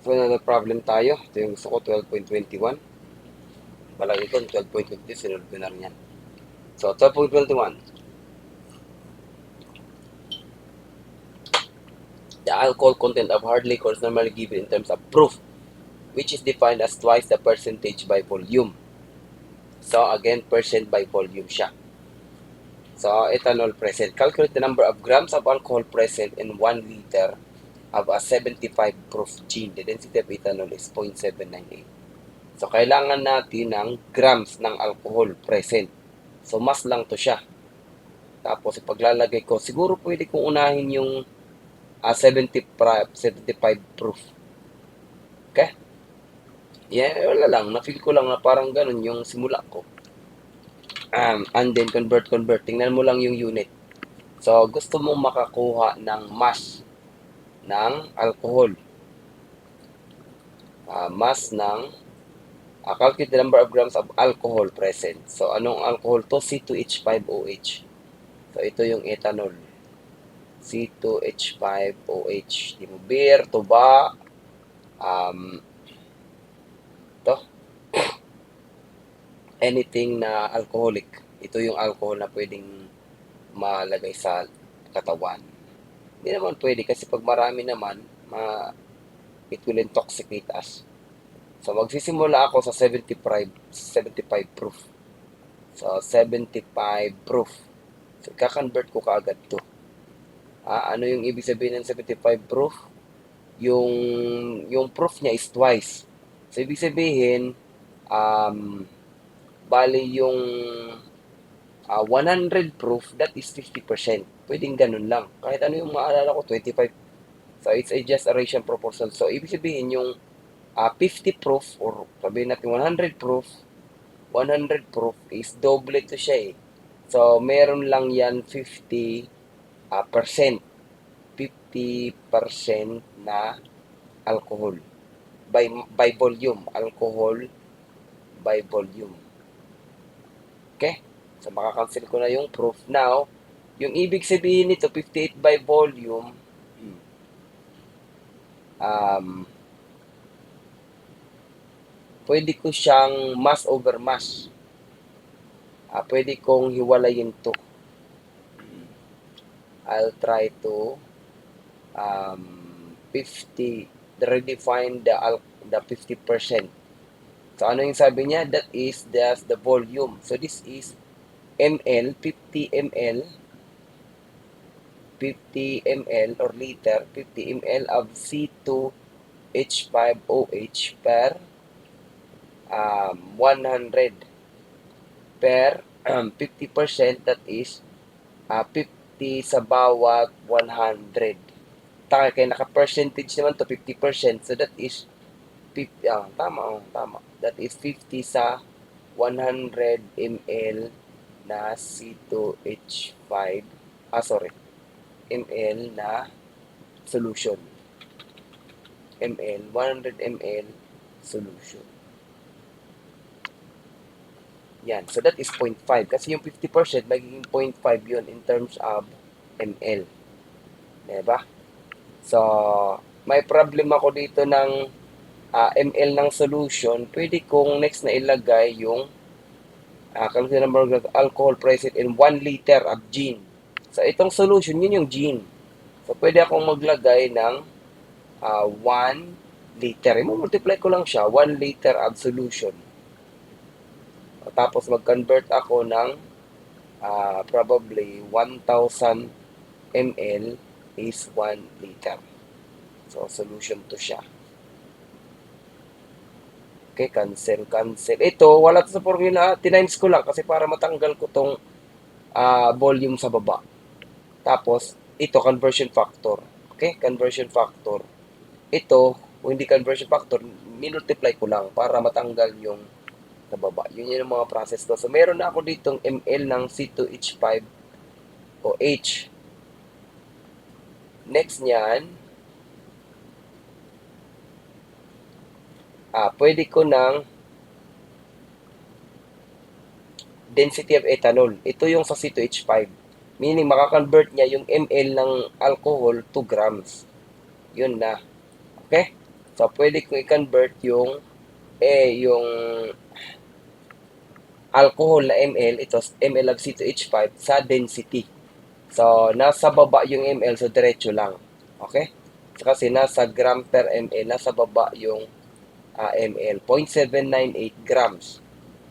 So, another problem tayo. Ito yung gusto ko, 12.21. Palagi ko, 12.20, sinunod ko na rin yan. So, 12.21. The alcohol content of hard liquor is normally given in terms of proof, which is defined as twice the percentage by volume. So, again, percent by volume siya. So, ethanol present. Calculate the number of grams of alcohol present in 1 liter of a 75 proof gin. The density of ethanol is 0.798. So, kailangan natin ng grams ng alcohol present. So, mas lang to siya. Tapos, ipaglalagay ko, siguro pwede kong unahin yung 75 proof. Okay? Yeah, wala lang. Na-feel ko lang na parang ganun yung simula ko. And then, convert. Tingnan mo lang yung unit. So, gusto mong makakuha ng mass ng alcohol. Mass ng calculate the number of grams of alcohol present. So, anong alcohol to? C2H5OH. So, ito yung ethanol. C2H5OH. Di mo beer, tuba, to anything na alcoholic. Ito yung alcohol na pwedeng malagay sa katawan. Hindi naman pwede kasi pag marami naman, it will intoxicate us. So, magsisimula ako sa 75 proof. So, 75 proof. So, kakonvert ko kaagad to. Ano yung ibig sabihin ng 75 proof? Yung proof niya is twice. So, ibig sabihin, bali yung 100 proof, that is 50%. Pwedeng ganun lang. Kahit ano yung maalala ko, 25. So, it's just a ratio proportional. So, ibig sabihin yung 50 proof or sabihin natin 100 proof, 100 proof is double to siya eh. So, meron lang yan 50 percent. 50% na alcohol. By volume. Alcohol by volume. Okay? So, makakancel ko na yung proof. Now, yung ibig sabihin nito, 58 by volume, pwede ko siyang mass over mass. Pwede kong hiwalayin to. I'll try to redefine the 50%. So, ano yung sabi niya? That is just the volume. So, this is ml, 50 ml, 50 ml or liter, 50 ml of C2H5OH per 100 per 50%, that is 50 sa bawat 100. Kaya naka-percentage naman to 50%, so that is 50, tama. That is 50 sa 100 ml na C2H5, ml na solution. 100 ml solution. Yan. So, that is 0.5. Kasi yung 50% magiging 0.5 yun in terms of ml. Diba? So, may problem ako dito ng ml ng solution. Pwede kong next na ilagay yung calculate number of alcohol present in 1 liter of gin. So, itong solution, yun yung gin. So, pwede akong maglagay ng 1 liter. I-multiply ko lang siya, 1 liter of solution. Tapos mag-convert ako ng probably 1,000 ml is 1 liter. So, solution to siya. Okay, cancel. Ito, wala to sa formula. Tinimes ko lang kasi para matanggal ko tong volume sa baba. Tapos, ito, conversion factor. Okay, conversion factor. Ito, kung hindi conversion factor, minultiply ko lang para matanggal yung sa baba. Yun yung mga process ko. So, meron na ako ditong ml ng C2H5OH. Next niyan, pwede ko ng density of ethanol. Ito yung sa C2H5. Meaning, makakonvert niya yung ml ng alcohol to grams. Yun na. Okay? So, pwede ko i-convert yung alcohol na ml, ito ml of C2H5 sa density. So, nasa baba yung ml, so diretso lang. Okay? So, kasi nasa gram per ml, nasa baba yung ml. 0.798 grams.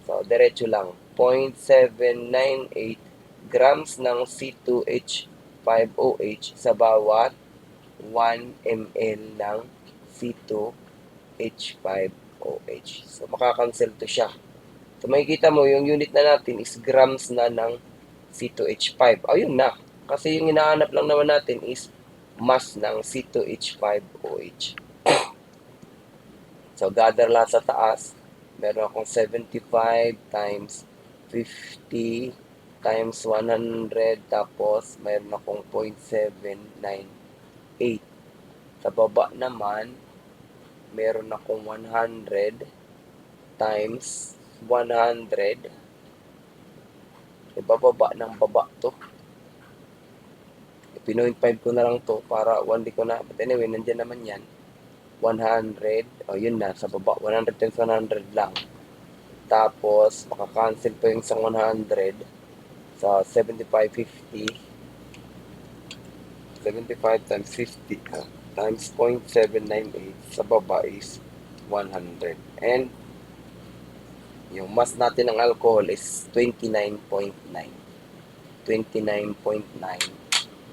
So, diretso lang. 0.798 grams ng C2H5OH sa bawat 1 ml ng C2H5OH. So, makakancel to siya. So, makikita mo, yung unit na natin is grams na ng C2H5. Ayun na. Kasi yung hinahanap lang naman natin is mass ng C2H5OH. So, gather lahat sa taas. Meron akong 75 times 50 times 100. Tapos, meron akong 0.798. Sa baba naman, meron akong 100 times 100. Ibababa ng baba to. Pinoint 5 ko na lang to para 1 di ko na. But anyway, nandyan naman yan. 100. O, yun na. Sa baba. 100 times 100 lang. Tapos, makakancel pa yung isang 100 sa 7550. 75 times 50 times 0.798 sa baba is 100. And yung mass natin ng alcohol is 29.9. 29.9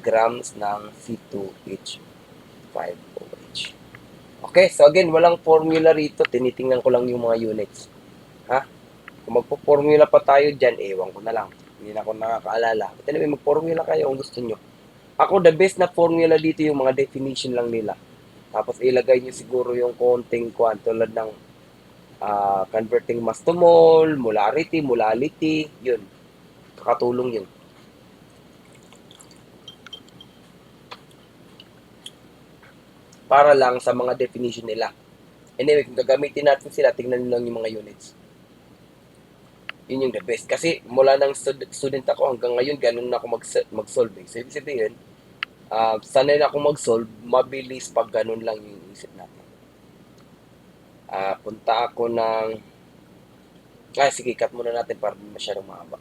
grams ng C2H5OH. Okay, so again, walang formula rito. Tinitingnan ko lang yung mga units. Ha? Kung magpo-formula pa tayo dyan, ewan ko na lang. Hindi na ako nakakaalala. But anyway, mag-formula kayo kung gusto nyo. Ako, the best na formula dito yung mga definition lang nila. Tapos ilagay nyo siguro yung konting kwan tulad ng converting mass to mole, molality, yun. Kakatulong yun. Para lang sa mga definition nila. Anyway, kung gagamitin natin sila, tingnan nyo lang yung mga units. Yun yung the best. Kasi mula ng student ako hanggang ngayon, ganun na ako mag-solve. So, ibig sabihin, sanay na ako mag-solve, mabilis pag ganun lang yung isip natin. Punta ako ng... sige, cut muna natin para masyadong mahaba.